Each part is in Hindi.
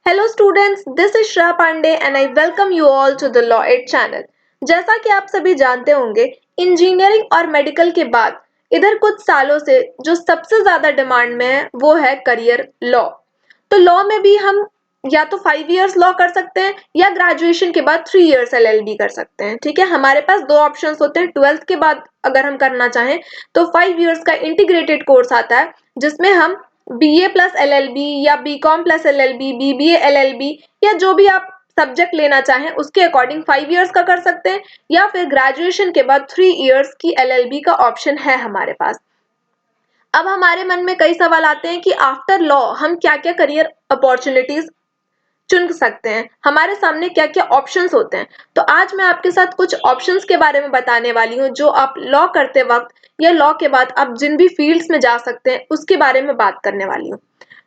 Hello students, this is Shreya Pandey and I welcome you all to the Law Ed channel. जैसा कि आप सभी जानते होंगे, इंजीनियरिंग और मेडिकल के बाद इधर कुछ सालों से जो सबसे ज्यादा डिमांड में है वो है करियर लॉ। तो लॉ में भी हम या तो 5 इयर्स लॉ कर सकते हैं या ग्रेजुएशन के बाद 3 इयर्स LLB कर सकते हैं। ठीक है, हमारे पास दो ऑप्शंस होते हैं। 12th के बाद अगर हम करना चाहें तो 5 इयर्स का इंटीग्रेटेड कोर्स आता है जिसमें हम BA प्लस LLB या BCom plus LLB, BBA LLB या जो भी आप सब्जेक्ट लेना चाहें उसके अकॉर्डिंग 5 इयर्स का कर सकते हैं या फिर ग्रेजुएशन के बाद 3 इयर्स की LLB का ऑप्शन है हमारे पास। अब हमारे मन में कई सवाल आते हैं कि आफ्टर लॉ हम क्या क्या करियर अपॉर्चुनिटीज चुन सकते हैं, हमारे सामने क्या क्या ऑप्शंस होते हैं। तो आज मैं आपके साथ कुछ ऑप्शंस के बारे में बताने वाली हूँ जो आप लॉ करते वक्त या लॉ के बाद आप जिन भी फील्ड्स में जा सकते हैं उसके बारे में बात करने वाली हूँ।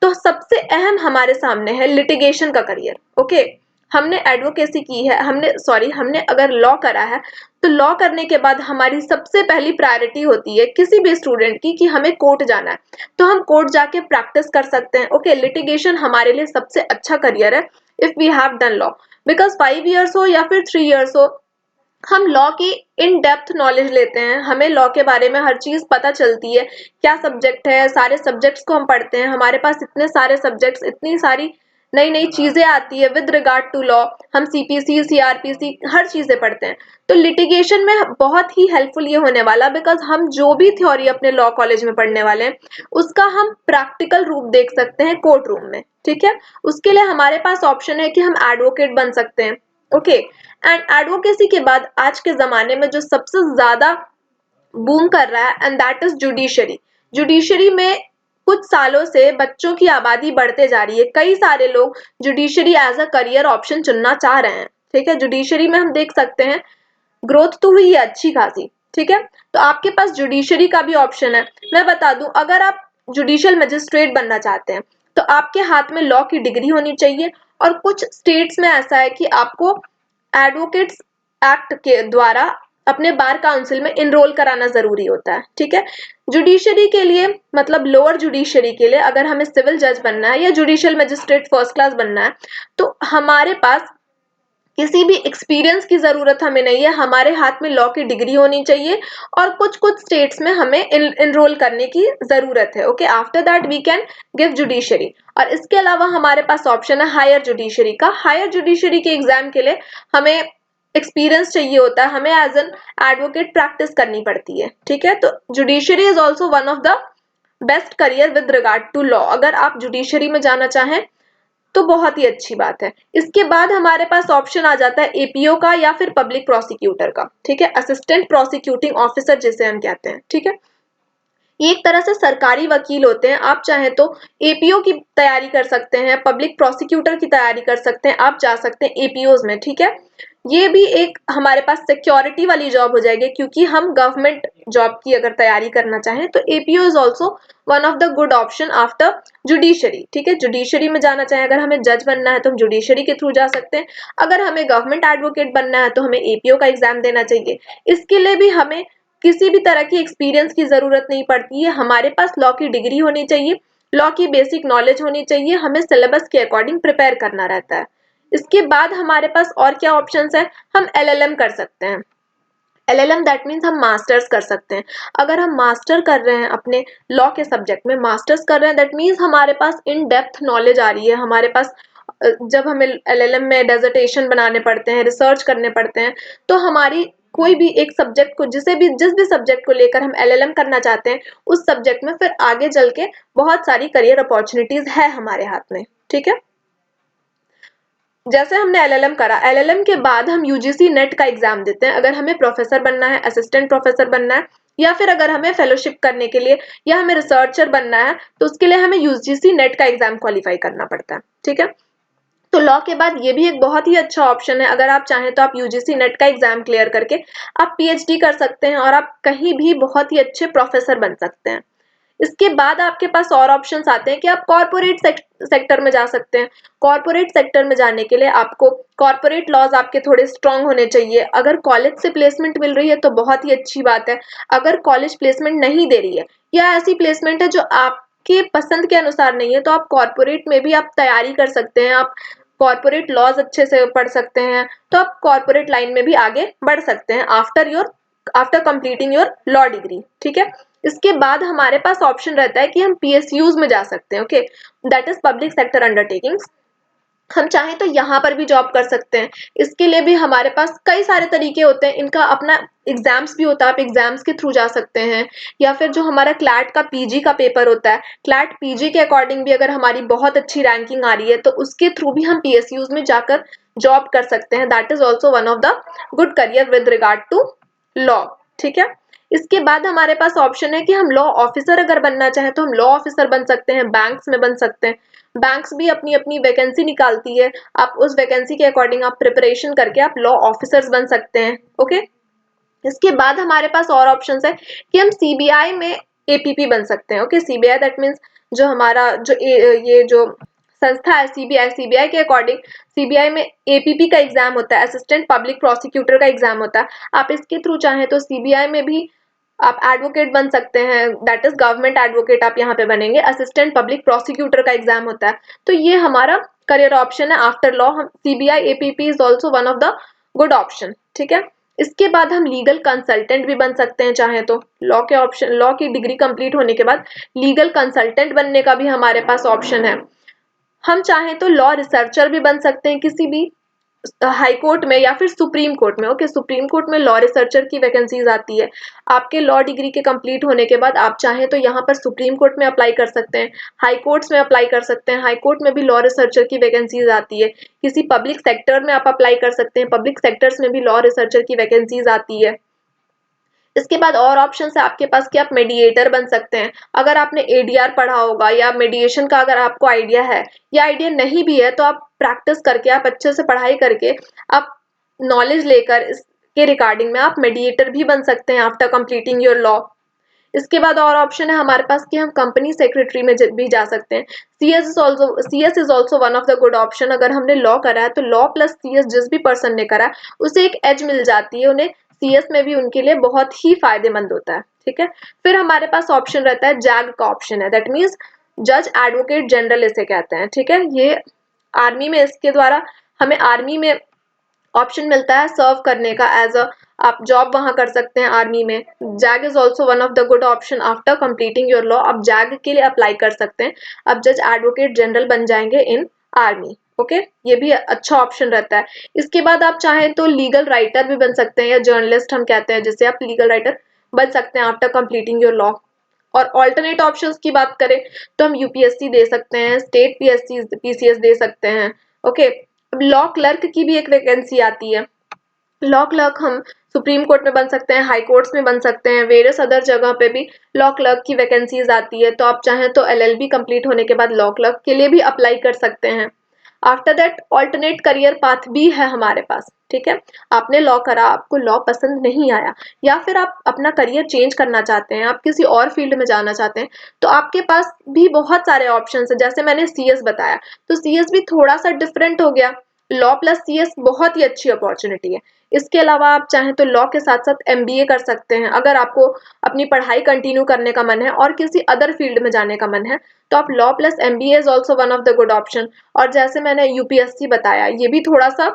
तो सबसे अहम हमारे सामने है लिटिगेशन का करियर। ओके, हमने एडवोकेसी की है, हमने अगर लॉ करा है तो लॉ करने के बाद हमारी सबसे पहली प्रायोरिटी होती है किसी भी स्टूडेंट की कि हमें कोर्ट जाना है, तो हम कोर्ट जाके प्रैक्टिस कर सकते हैं। ओके, लिटिगेशन हमारे लिए सबसे अच्छा करियर है if we have done law, because 5 years हो या फिर 3 इयर्स हो, हम लॉ की इन डेप्थ नॉलेज लेते हैं, हमें लॉ के बारे में हर चीज पता चलती है, क्या सब्जेक्ट है, सारे सब्जेक्ट्स को हम पढ़ते हैं, हमारे पास इतने सारे सब्जेक्ट्स, इतनी सारी नई नई चीजें आती है विद रिगार्ड टू लॉ। हम CPC CRPC हर चीजें पढ़ते हैं। तो लिटिगेशन में बहुत ही हेल्पफुल ये होने वाला, बिकॉज हम जो भी थ्योरी अपने लॉ कॉलेज में पढ़ने वाले हैं उसका हम प्रैक्टिकल रूप देख सकते हैं कोर्ट रूम में। ठीक है, उसके लिए हमारे पास ऑप्शन है कि हम एडवोकेट बन सकते हैं। ओके, एंड एडवोकेसी के बाद आज के जमाने में जो सबसे ज्यादा बूम कर रहा है and that is judiciary. Judiciary में कुछ सालों से बच्चों की आबादी बढ़ते जा रही है, कई सारे लोग judiciary as a career option चुनना चाह रहे हैं। ठीक है, जुडिशरी में हम देख सकते हैं ग्रोथ तो हुई है अच्छी खासी। ठीक है, तो आपके पास जुडिशरी का भी ऑप्शन है। मैं बता दूं, अगर आप जुडिशियल मजिस्ट्रेट बनना चाहते हैं तो आपके हाथ में लॉ की डिग्री होनी चाहिए, और कुछ स्टेट्स में ऐसा है कि आपको एडवोकेट्स एक्ट के द्वारा अपने बार काउंसिल में इनरोल कराना जरूरी होता है। ठीक है, जुडिशरी के लिए मतलब लोअर जुडिशरी के लिए अगर हमें सिविल जज बनना है या जुडिशियल मजिस्ट्रेट फर्स्ट क्लास बनना है तो हमारे पास किसी भी एक्सपीरियंस की जरूरत हमें नहीं है, हमारे हाथ में लॉ की डिग्री होनी चाहिए और कुछ कुछ स्टेट्स में हमें इनरोल करने की जरूरत है। Okay, after that we can give judiciary. और इसके अलावा हमारे पास ऑप्शन है हायर जुडिशरी का। हायर जुडिशरी के एग्जाम के लिए हमें एक्सपीरियंस चाहिए होता है, हमें एज एन एडवोकेट प्रैक्टिस करनी पड़ती है। ठीक है, तो judiciary is also one of the best career with regard to law. अगर आप जुडिशरी में जाना चाहें तो बहुत ही अच्छी बात है। इसके बाद हमारे पास ऑप्शन आ जाता है APO का या फिर पब्लिक प्रोसिक्यूटर का। ठीक है, असिस्टेंट प्रोसिक्यूटिंग ऑफिसर जिसे हम कहते हैं। ठीक है, ये एक तरह से सरकारी वकील होते हैं। आप चाहें तो APO की तैयारी कर सकते हैं, पब्लिक प्रोसिक्यूटर की तैयारी कर सकते हैं, आप जा सकते हैं APOs में। ठीक है, ये भी एक हमारे पास सिक्योरिटी वाली जॉब हो जाएगी, क्योंकि हम गवर्नमेंट जॉब की अगर तैयारी करना चाहें तो APO is also one of the good option after judiciary. ठीक है, जुडिशरी में जाना चाहें, अगर हमें जज बनना है तो हम जुडिशरी के थ्रू जा सकते हैं, अगर हमें गवर्नमेंट एडवोकेट बनना है तो हमें APO का एग्जाम देना चाहिए। इसके लिए भी हमें किसी भी तरह की एक्सपीरियंस की जरूरत नहीं पड़ती है, हमारे पास लॉ की डिग्री होनी चाहिए, लॉ की बेसिक नॉलेज होनी चाहिए, हमें सिलेबस के अकॉर्डिंग प्रिपेयर करना रहता है। इसके बाद हमारे पास और क्या ऑप्शंस है, हम LLM कर सकते हैं। LLM दैट मीन्स हम मास्टर्स कर सकते हैं। अगर हम मास्टर कर रहे हैं अपने लॉ के सब्जेक्ट में, मास्टर्स कर रहे हैं दैट मीन्स हमारे पास इन डेप्थ नॉलेज आ रही है। हमारे पास जब हमें LLM में डेजर्टेशन बनाने पड़ते हैं, रिसर्च करने पड़ते हैं, तो हमारी कोई भी एक सब्जेक्ट को जिस भी सब्जेक्ट को लेकर हम LLM करना चाहते हैं उस सब्जेक्ट में फिर आगे चल के बहुत सारी करियर अपॉर्चुनिटीज है हमारे हाथ में। ठीक है, जैसे हमने LLM करा, LLM के बाद हम UGC नेट का एग्जाम देते हैं अगर हमें प्रोफेसर बनना है, असिस्टेंट प्रोफेसर बनना है, या फिर अगर हमें फेलोशिप करने के लिए या हमें रिसर्चर बनना है तो उसके लिए हमें UGC नेट का एग्जाम क्वालिफाई करना पड़ता है। ठीक है, तो लॉ के बाद ये भी एक बहुत ही अच्छा ऑप्शन है। अगर आप चाहें तो आप UGC नेट का एग्जाम क्लियर करके आप PhD कर सकते हैं और आप कहीं भी बहुत ही अच्छे प्रोफेसर बन सकते हैं। इसके बाद आपके पास और ऑप्शंस आते हैं कि आप कॉर्पोरेट सेक्टर में जा सकते हैं। कॉर्पोरेट सेक्टर में जाने के लिए आपको कॉर्पोरेट लॉज आपके थोड़े स्ट्रांग होने चाहिए। अगर कॉलेज से प्लेसमेंट मिल रही है तो बहुत ही अच्छी बात है, अगर कॉलेज प्लेसमेंट नहीं दे रही है या ऐसी प्लेसमेंट है जो आप आपके पसंद के अनुसार नहीं है तो आप कॉर्पोरेट में भी आप तैयारी कर सकते हैं, आप कॉर्पोरेट लॉज अच्छे से पढ़ सकते हैं, तो आप कॉर्पोरेट लाइन में भी आगे बढ़ सकते हैं after completing your law degree. ठीक है, इसके बाद हमारे पास ऑप्शन रहता है कि हम पीएसयूज में जा सकते हैं। Okay, that is public sector undertakings. हम चाहें तो यहाँ पर भी जॉब कर सकते हैं। इसके लिए भी हमारे पास कई सारे तरीके होते हैं, इनका अपना एग्जाम्स भी होता है, आप एग्जाम्स के थ्रू जा सकते हैं, या फिर जो हमारा क्लैट का पीजी का पेपर होता है, क्लैट पीजी के अकॉर्डिंग भी अगर हमारी बहुत अच्छी रैंकिंग आ रही है तो उसके थ्रू भी हम पीएसयूज में जाकर जॉब कर सकते हैं। That is also one of the good career with regard to law. ठीक है, इसके बाद हमारे पास ऑप्शन है कि हम लॉ ऑफिसर अगर बनना चाहें तो हम लॉ ऑफिसर बन सकते हैं, बैंक्स में बन सकते हैं। बैंक्स भी अपनी अपनी वैकेंसी निकालती है, आप उस वैकेंसी के अकॉर्डिंग आप प्रिपरेशन करके आप लॉ ऑफिसर्स बन सकते हैं। ओके, इसके बाद हमारे पास और ऑप्शंस है कि हम सीबीआई में एपीपी बन सकते हैं। ओके, सीबीआई दैट मीन्स जो हमारा ये जो संस्था है सीबीआई, सीबीआई के अकॉर्डिंग सीबीआई में एपीपी का एग्जाम होता है, असिस्टेंट पब्लिक प्रोसिक्यूटर का एग्जाम होता है। आप इसके थ्रू चाहें तो सीबीआई में भी आप एडवोकेट बन सकते हैं, दैट इज गवर्नमेंट एडवोकेट आप यहाँ पे बनेंगे। असिस्टेंट पब्लिक प्रोसिक्यूटर का एग्जाम होता है। तो ये हमारा करियर ऑप्शन है आफ्टर लॉ। हम CBI APP is also one of the good option. ठीक है, इसके बाद हम लीगल कंसल्टेंट भी बन सकते हैं चाहे तो। लॉ की डिग्री कंप्लीट होने के बाद लीगल कंसल्टेंट बनने का भी हमारे पास ऑप्शन है। हम चाहें तो लॉ रिसर्चर भी बन सकते हैं किसी भी हाई कोर्ट में या फिर सुप्रीम कोर्ट में। ओके, सुप्रीम कोर्ट में लॉ रिसर्चर की वैकेंसीज आती है। आपके लॉ डिग्री के कंप्लीट होने के बाद आप चाहें तो यहाँ पर सुप्रीम कोर्ट में अप्लाई कर सकते हैं, हाई कोर्ट्स में अप्लाई कर सकते हैं। हाई कोर्ट में भी लॉ रिसर्चर की वैकेंसीज आती है। किसी पब्लिक सेक्टर में आप अप्लाई कर सकते हैं, पब्लिक सेक्टर्स में भी लॉ रिसर्चर की वैकेंसीज आती है। इसके बाद और ऑप्शन है आपके पास कि आप मेडिएटर बन सकते हैं। अगर आपने एडीआर पढ़ा होगा या मेडिएशन का अगर आपको आइडिया है या आइडिया नहीं भी है तो आप प्रैक्टिस करके, आप अच्छे से पढ़ाई करके, आप नॉलेज लेकर इसके रिगार्डिंग में आप मेडिएटर भी बन सकते हैं आफ्टर कंप्लीटिंग योर लॉ। इसके बाद और ऑप्शन है हमारे पास कि हम कंपनी सेक्रेटरी में भी जा सकते हैं। CS is also one of the good option. अगर हमने लॉ करा है तो लॉ प्लस सीएस जिस भी पर्सन ने करा है उसे एक एज मिल जाती है, उन्हें सीएस में भी उनके लिए बहुत ही फायदेमंद होता है। ठीक है, फिर हमारे पास ऑप्शन रहता है जैग का ऑप्शन है, दैट मीन्स जज एडवोकेट जनरल इसे कहते हैं। ठीक है, ये आर्मी में, इसके द्वारा हमें आर्मी में ऑप्शन मिलता है सर्व करने का, एज अ आप जॉब वहां कर सकते हैं आर्मी में। Zag is also one of the good option after completing your law. आप जैग के लिए अप्लाई कर सकते हैं, आप जज एडवोकेट जनरल बन जाएंगे इन आर्मी। ओके, ये भी अच्छा ऑप्शन रहता है। इसके बाद आप चाहें तो लीगल राइटर भी बन सकते हैं, या जर्नलिस्ट हम कहते हैं जिसे, आप लीगल राइटर बन सकते हैं आफ्टर कंप्लीटिंग योर लॉ। और ऑल्टरनेट ऑप्शंस की बात करें तो हम यूपीएससी दे सकते हैं, स्टेट पीसीएस दे सकते हैं। ओके, लॉ क्लर्क की भी एक वैकेंसी आती है। लॉ क्लर्क हम सुप्रीम कोर्ट में बन सकते हैं, हाई कोर्ट्स में बन सकते हैं, वेरियस अदर जगह पे भी लॉ क्लर्क की वैकेंसीज आती है। तो आप चाहें तो एलएलबी कंप्लीट होने के बाद लॉ क्लर्क के लिए भी अप्लाई कर सकते हैं। After that alternate career path भी है हमारे पास। ठीक है, आपने लॉ करा, आपको लॉ पसंद नहीं आया, या फिर आप अपना करियर चेंज करना चाहते हैं, आप किसी और फील्ड में जाना चाहते हैं, तो आपके पास भी बहुत सारे ऑप्शन है। जैसे मैंने सीएस बताया, तो सीएस भी थोड़ा सा डिफरेंट हो गया। लॉ प्लस सीएस बहुत ही अच्छी अपॉर्चुनिटी है। इसके अलावा आप चाहें तो लॉ के साथ साथ एमबीए कर सकते हैं। अगर आपको अपनी पढ़ाई कंटिन्यू करने का मन है और किसी अदर फील्ड में जाने का मन है तो आप law plus MBA is also one of the good option. और जैसे मैंने यूपीएससी बताया, ये भी थोड़ा सा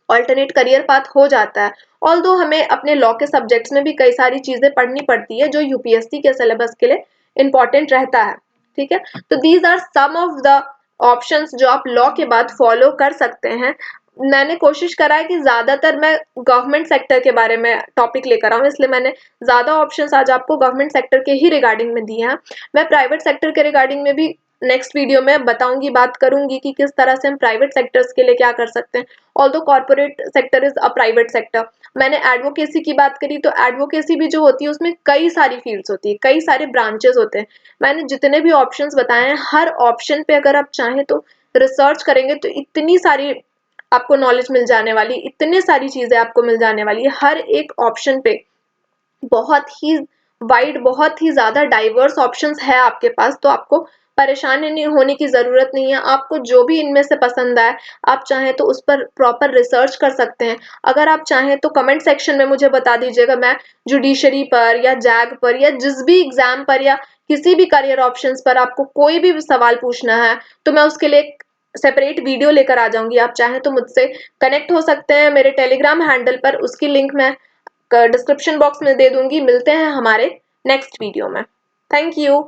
ऑल्टरनेट करियर पाथ हो जाता है। ऑल्दो हमें अपने लॉ के सब्जेक्ट्स में भी कई सारी चीजें पढ़नी पड़ती है जो यूपीएससी के सिलेबस के लिए इंपॉर्टेंट रहता है। ठीक है, तो these are some of the options जो आप लॉ के बाद फॉलो कर सकते हैं। मैंने कोशिश करा है कि ज्यादातर मैं गवर्नमेंट सेक्टर के बारे में टॉपिक लेकर आऊं, इसलिए मैंने ज्यादा ऑप्शंस आज आपको गवर्नमेंट सेक्टर के ही रिगार्डिंग में दिए हैं। मैं प्राइवेट सेक्टर के रिगार्डिंग में भी नेक्स्ट वीडियो में बताऊंगी, बात करूंगी कि किस तरह से हम प्राइवेट सेक्टर्स के लिए क्या कर सकते हैं। Although corporate sector is a private sector. मैंने एडवोकेसी की बात करी, तो एडवोकेसी भी जो होती है उसमें कई सारी फील्ड्स होती है, कई सारे ब्रांचेस होते हैं। मैंने जितने भी ऑप्शंस बताए हैं, हर ऑप्शन पे अगर आप चाहें तो रिसर्च करेंगे तो इतनी सारी आपको नॉलेज मिल जाने वाली, इतनी सारी चीजें आपको मिल जाने वाली है। हर एक ऑप्शन पे बहुत ही वाइड, बहुत ही ज्यादा डाइवर्स ऑप्शंस है आपके पास, तो आपको परेशान नहीं होने की जरूरत नहीं है। आपको जो भी इनमें से पसंद आए, आप चाहें तो उस पर प्रॉपर रिसर्च कर सकते हैं। अगर आप चाहें तो कमेंट सेक्शन में मुझे बता दीजिएगा, मैं जुडिशरी पर या जैग पर या जिस भी एग्जाम पर या किसी भी करियर ऑप्शंस पर आपको कोई भी सवाल पूछना है तो मैं उसके लिए एक सेपरेट वीडियो लेकर आ जाऊंगी। आप चाहें तो मुझसे कनेक्ट हो सकते हैं मेरे टेलीग्राम हैंडल पर, उसकी लिंक मैं डिस्क्रिप्शन बॉक्स में दे दूंगी। मिलते हैं हमारे नेक्स्ट वीडियो में। Thank you.